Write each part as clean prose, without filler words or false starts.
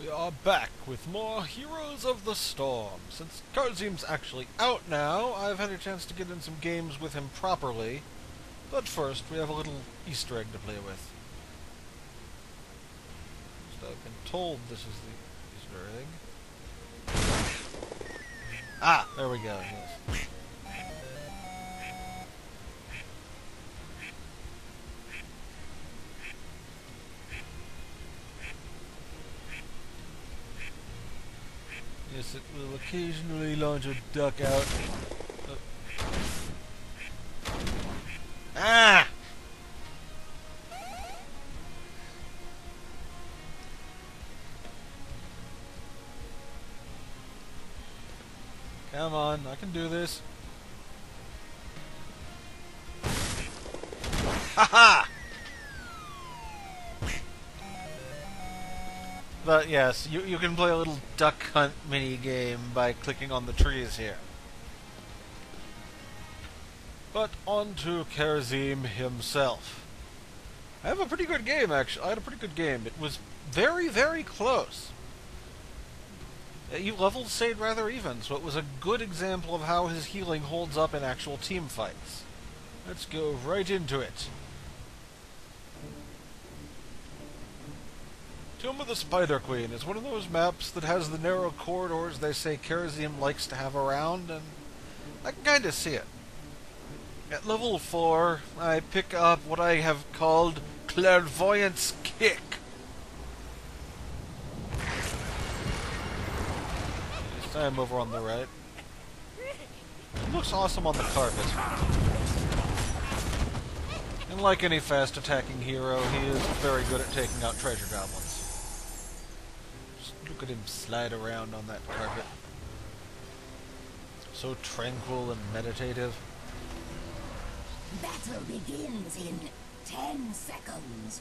We are back with more Heroes of the Storm. Since Kharazim's actually out now, I've had a chance to get in some games with him properly. But first, we have a little Easter egg to play with. So I've been told this is the Easter egg. Ah! There we go, yes. Yes, it will occasionally launch a duck out. Ah! Come on, I can do this. Haha! But yes, you can play a little duck hunt mini-game by clicking on the trees here. But on to Kharazim himself. I have a pretty good game, actually. I had a pretty good game. It was very, very close. Levels stayed rather even, so it was a good example of how his healing holds up in actual team fights. Let's go right into it. Tomb of the Spider Queen is one of those maps that has the narrow corridors they say Kharazim likes to have around, and I can kind of see it. At level 4, I pick up what I have called Clairvoyance Kick. This time over on the right. It looks awesome on the carpet. And like any fast-attacking hero, he is very good at taking out treasure goblins. Look at him slide around on that carpet. So tranquil and meditative. Battle begins in 10 seconds.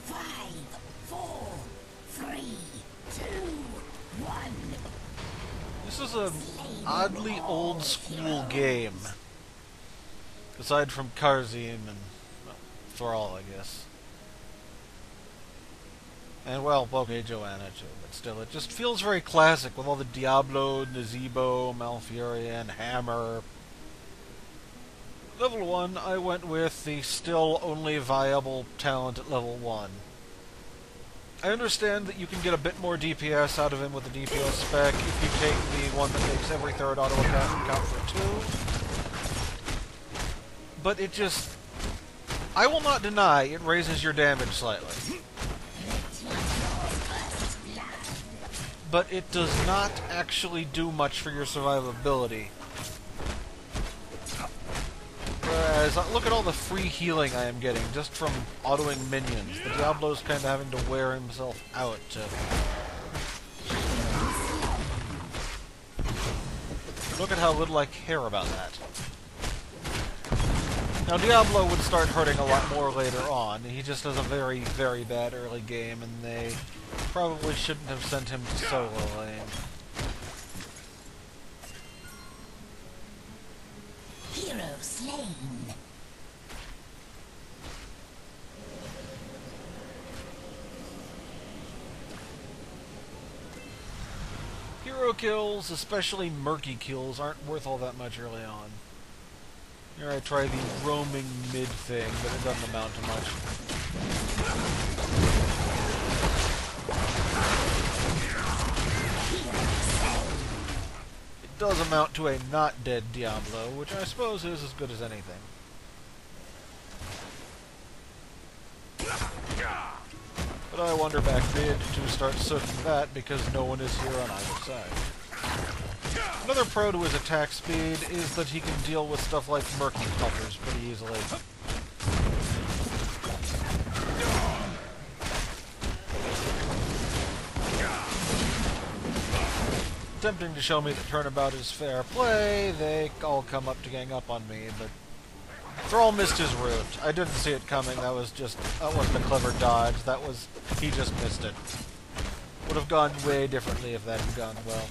5, 4, 3, 2, 1. This is an oddly old-school game. Aside from Kharazim and, well, Thrall, I guess. And, well, okay, Joanna, too. But still, it just feels very classic with all the Diablo, Nazebo, Malfurion, Hammer. Level 1, I went with the still only viable talent at level 1. I understand that you can get a bit more DPS out of him with the DPS spec if you take the one that makes every third auto attack count for 2. But it just... I will not deny it raises your damage slightly. But it does not actually do much for your survivability. Whereas, look at all the free healing I am getting just from autoing minions. The Diablo's kind of having to wear himself out to... Look at how little I care about that. Now, Diablo would start hurting a lot more later on. He just has a very, very bad early game, and they probably shouldn't have sent him to solo lane. Hero slain. Hero kills, especially murky kills, aren't worth all that much early on. Here I try the roaming mid thing, but it doesn't amount to much. It does amount to a not dead Diablo, which I suppose is as good as anything. But I wander back mid to start soaking that because no one is here on either side. Another pro to his attack speed is that he can deal with stuff like Murky Puffers pretty easily. Attempting to show me that turnabout is fair play, they all come up to gang up on me, but Thrall missed his route. I didn't see it coming, that wasn't a clever dodge, he just missed it. Would have gone way differently if that had gone well.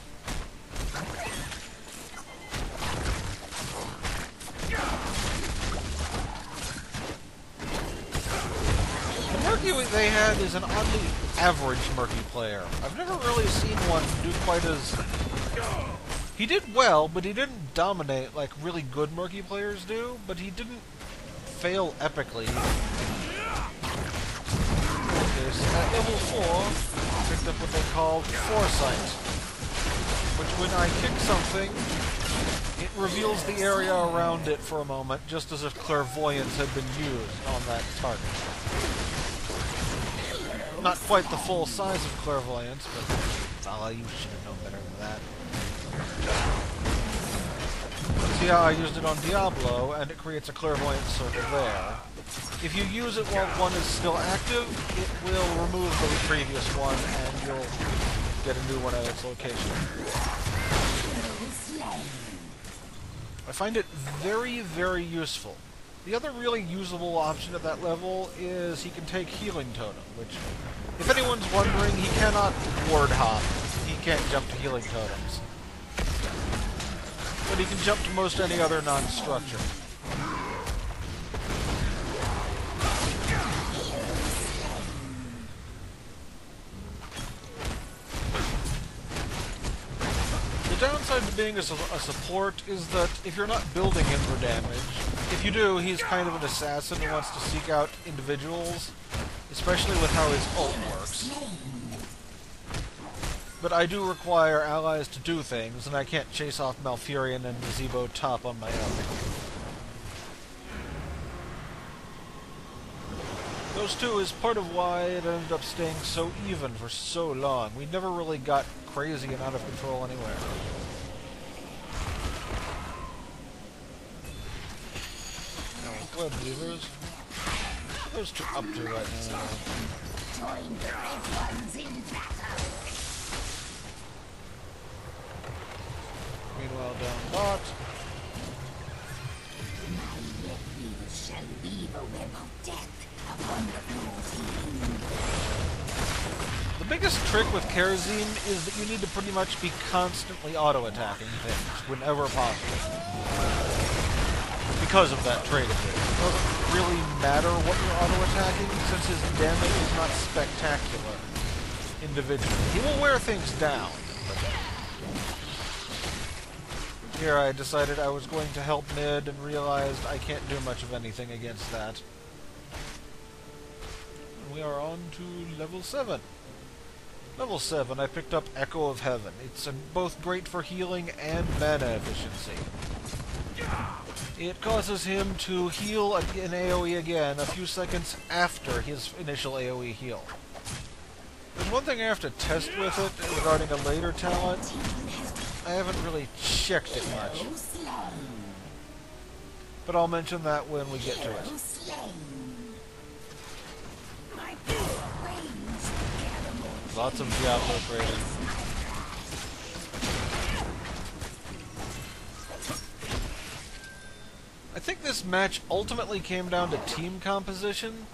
Murky they had is an oddly average Murky player. I've never really seen one do quite as... He did well, but he didn't dominate like really good Murky players do, but he didn't fail epically. Okay, so at level 4, I picked up what they called Foresight, which when I kick something, it reveals the area around it for a moment, just as if clairvoyance had been used on that target. Not quite the full size of clairvoyance, but you should have known better than that. See how I used it on Diablo, and it creates a clairvoyance circle there. If you use it while one is still active, it will remove the previous one, and you'll get a new one at its location. I find it very, very useful. The other really usable option at that level is he can take Healing Totem, which, if anyone's wondering, he cannot ward hop. He can't jump to Healing Totems. But he can jump to most any other non-structure. The downside to being a support is that if you're not building him for damage, if you do, he's kind of an assassin who wants to seek out individuals, especially with how his ult works. But I do require allies to do things, and I can't chase off Malfurion and Zebo top on my own. Those two is part of why it ended up staying so even for so long. We never really got crazy and out of control anywhere. Blood Weavers. Those two up to right now. Join the red ones in battle. Meanwhile, down bot. My red weavers shall weave a web of death upon the blue team. The biggest trick with Kharazim is that you need to pretty much be constantly auto-attacking things whenever possible. Because of that trait of his. It doesn't really matter what you're auto-attacking, since his damage is not spectacular individually. He will wear things down. Here I decided I was going to help mid and realized I can't do much of anything against that. And we are on to level 7. Level 7, I picked up Echo of Heaven. It's both great for healing and mana efficiency. It causes him to heal an AoE again a few seconds after his initial AoE heal. There's one thing I have to test with it regarding a later talent. I haven't really checked it much. But I'll mention that when we get to it. Lots of Diablo created. I think this match ultimately came down to team composition.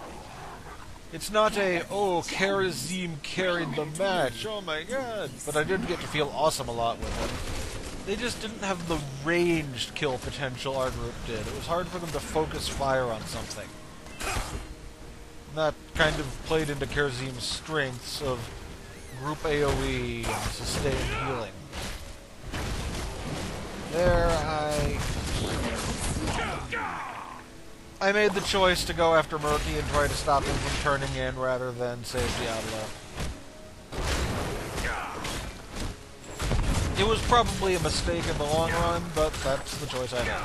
It's not a, oh, Kharazim carried the match, oh my god. But I did get to feel awesome a lot with it. They just didn't have the ranged kill potential our group did. It was hard for them to focus fire on something. And that kind of played into Kharazim's strengths of group AoE and sustained healing. There, I made the choice to go after Murky and try to stop him from turning in rather than save Diablo. It was probably a mistake in the long run, but that's the choice I had.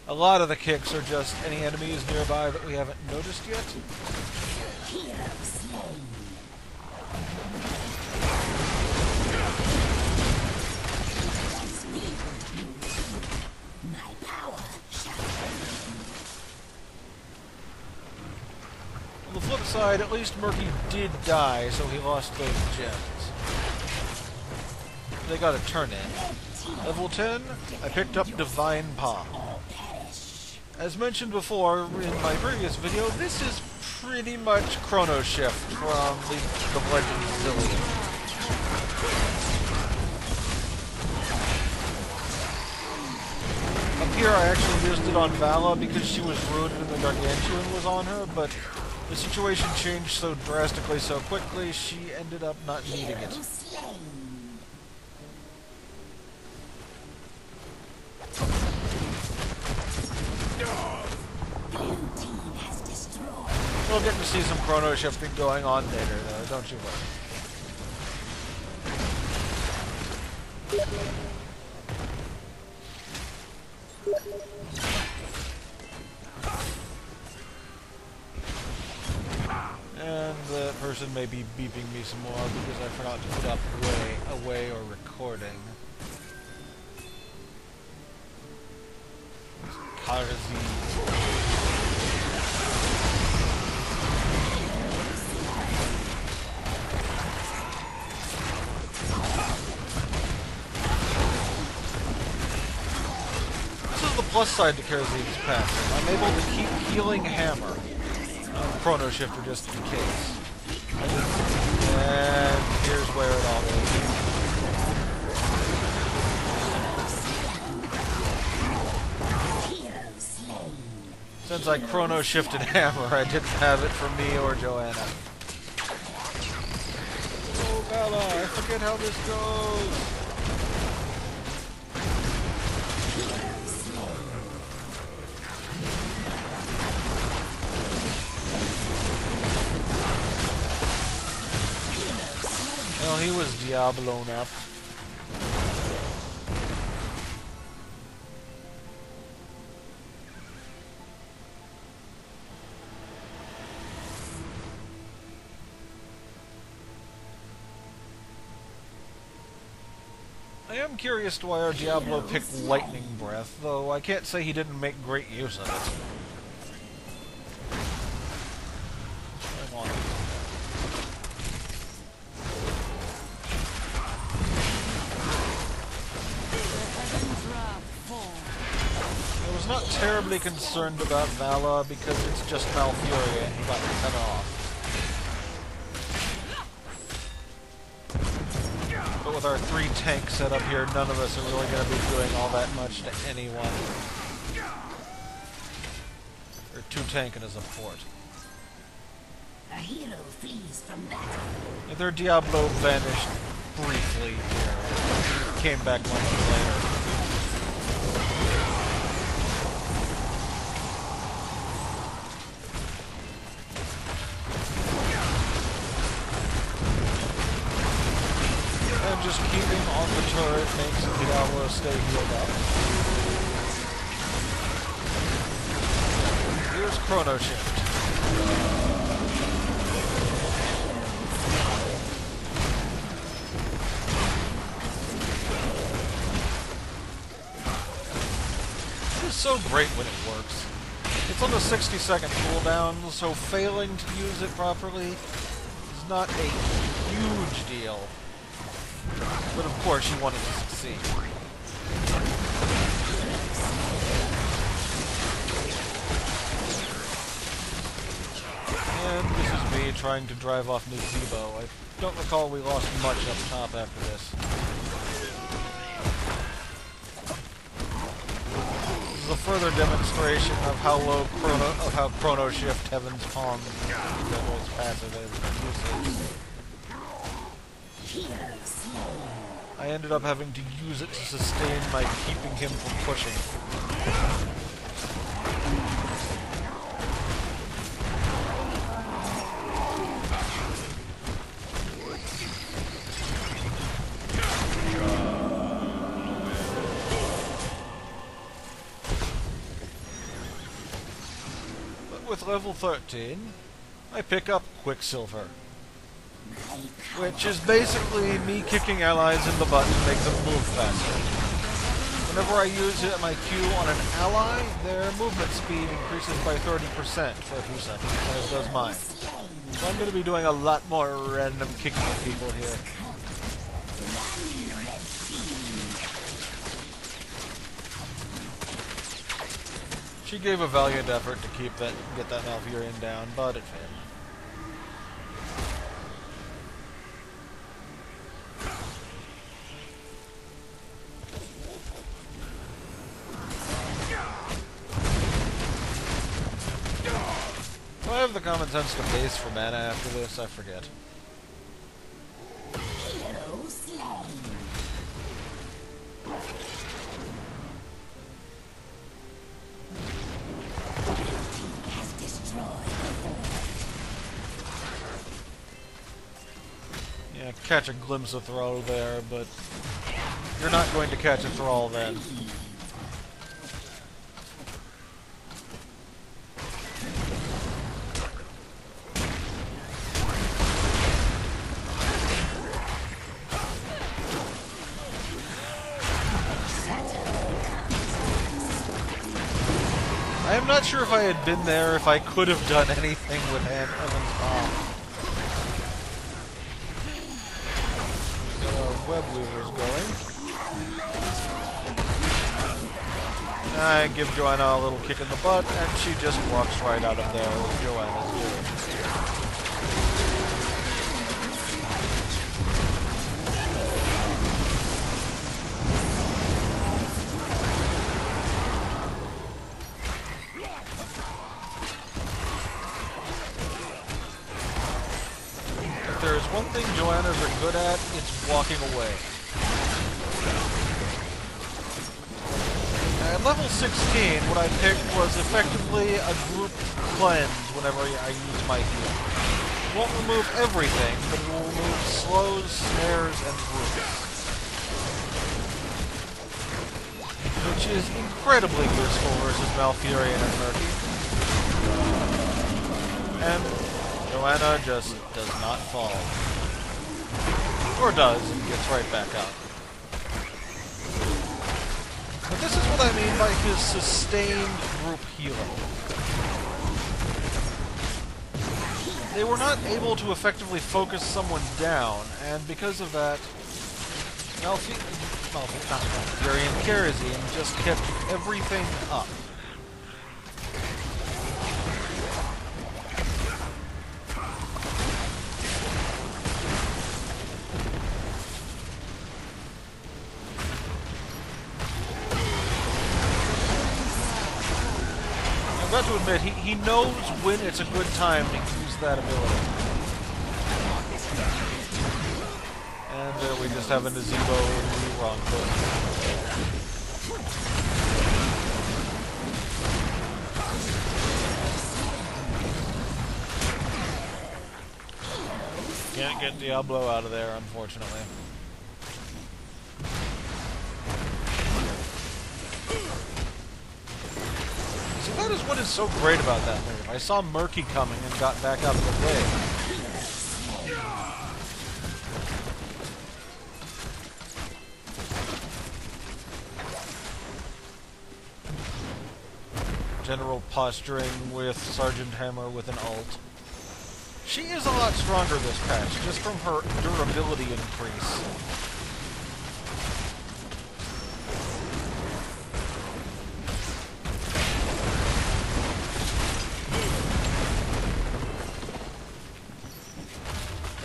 A lot of the kicks are just any enemies nearby that we haven't noticed yet. On the flip side, at least Murky did die, so he lost those gems. They got a turn in. Level 10, I picked up Divine Palm. As mentioned before in my previous video, this is pretty much Chrono Shift from League of Legends Zillion. here I actually used it on Vala because she was ruined and the Gargantuan was on her, but the situation changed so drastically so quickly, she ended up not needing it. We'll get to see some chrono shifting going on later, though, don't you worry. And the person may be beeping me some more because I forgot to put up away or recording. Kharazim. Plus side to Kharazim's passive. I'm able to keep healing Hammer. Chrono Shifter just in case. And here's where it all goes. Since I Chrono Shifted Hammer, I didn't have it for me or Joanna. Oh, Bella, I forget how this goes. Well, he was Diablo'd up. I am curious to why our Diablo picked Lightning Breath, though I can't say he didn't make great use of it. I was not terribly concerned about Vala because it's just Malfuria and he got cut off. But with our 3 tanks set up here, none of us are really going to be doing all that much to anyone. Or 2 tank and a support. A hero flees from battle. If their Diablo vanished briefly here, came back moments later. And just keeping on the turret makes the Diablo stay healed up. Here's Chrono Shift. It's so great when it works. It's on a 60-second cooldown, so failing to use it properly is not a huge deal. But of course you want it to succeed. And this is me trying to drive off Nazebo. I don't recall we lost much up top after this. This is a further demonstration of how low Chrono Shift Heaven's Palm was passive usage. I ended up having to use it to sustain my keeping him from pushing. But with level 13, I pick up Quicksilver. Which is basically me kicking allies in the butt to make them move faster. Whenever I use it at my Q on an ally, their movement speed increases by 30% for a few seconds, as does mine. So I'm going to be doing a lot more random kicking at people here. She gave a valiant effort to get that Malfurion down, but it failed. the common sense to base for mana after this? I forget. Hero slain. Has destroyed the fort. Yeah, catch a glimpse of Thrall there, but you're not going to catch a Thrall then. I'm not sure if I had been there if I could have done anything with Evan's bomb. Web weaver's going. I give Joanna a little kick in the butt, and she just walks right out of there with Joanna's doing. If there is one thing Joannas are good at, it's walking away. At level 16, what I picked was effectively a group cleanse whenever I use my heal. It won't remove everything, but it will remove slows, snares, and groups. Which is incredibly useful versus Malfurion and Murky. And Joanna just does not fall. Or does, and gets right back up. But this is what I mean by his sustained group healing. They were not able to effectively focus someone down, and because of that, Malfurion and Kharazim just kept everything up. I've got to admit, he knows when it's a good time to use that ability. And we just have a Nazebo in the wrong foot. Can't get Diablo out of there, unfortunately. That is what is so great about that move. I saw Murky coming and got back out of the way. General posturing with Sergeant Hammer with an ult. She is a lot stronger this patch, just from her durability increase.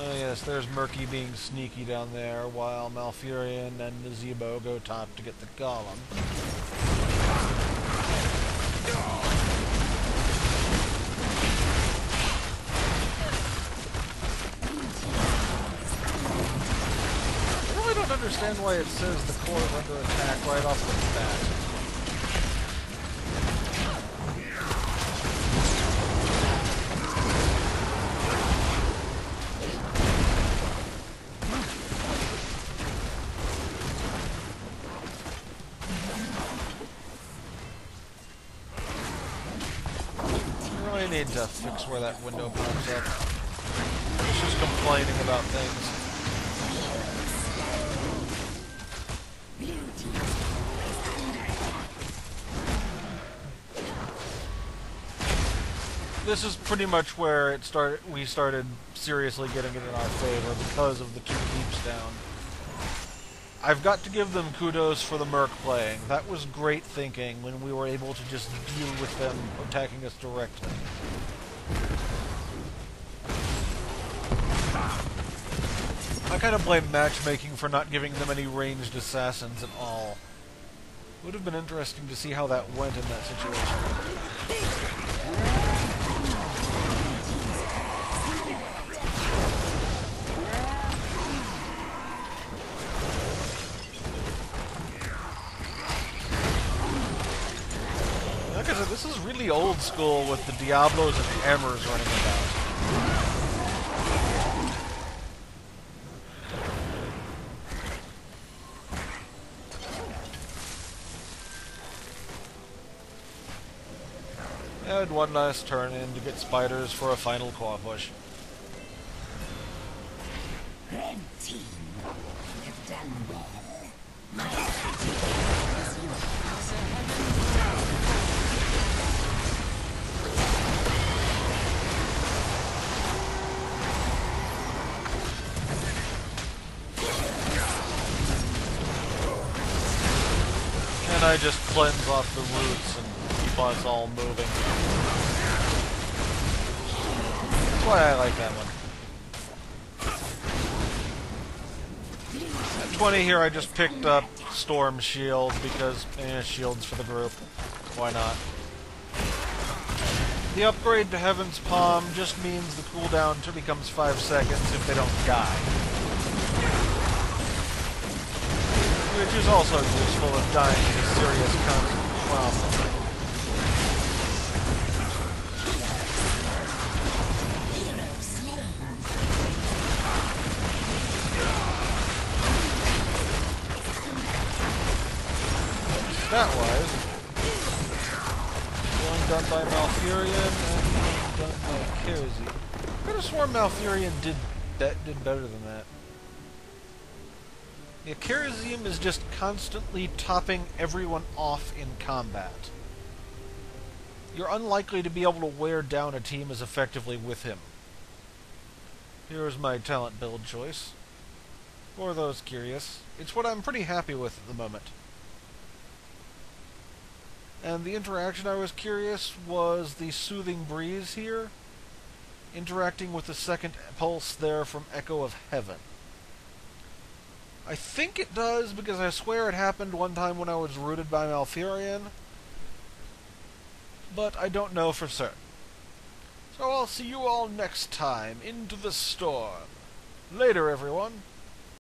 Oh yes, there's Murky being sneaky down there, while Malfurion and Nazebo go top to get the golem. I really don't understand why it says the core is under attack right off the bat. I need to fix where that window pops up. It's just complaining about things. This is pretty much where we started seriously getting it in our favor because of the 2 keeps down. I've got to give them kudos for the Merc playing. That was great thinking when we were able to just deal with them attacking us directly. I kind of blame matchmaking for not giving them any ranged assassins at all. It would have been interesting to see how that went in that situation. said, this is really old school with the Diablos and Hammers running about. And one last turn in to get spiders for a final claw push. Red team, you have done well. My strategy is yours. And I just cleanse off the roots and keep us all moving. That's why I like that one. At 20 here, I just picked up Storm Shield because, shields for the group. Why not? The upgrade to Heaven's Palm just means the cooldown becomes 5 seconds if they don't die. Which is also useful if dying is a serious problem. Stat-wise, one done by Malfurion and one done by Kharazim. I could have sworn Malfurion did better than that. Yeah, Kharazim is just constantly topping everyone off in combat. You're unlikely to be able to wear down a team as effectively with him. Here's my talent build choice. For those curious, it's what I'm pretty happy with at the moment. And the interaction I was curious was the Soothing Breeze here, interacting with the second pulse there from Echo of Heaven. I think it does, because I swear it happened one time when I was rooted by Malfurion, but I don't know for certain. So I'll see you all next time, into the storm. Later, everyone.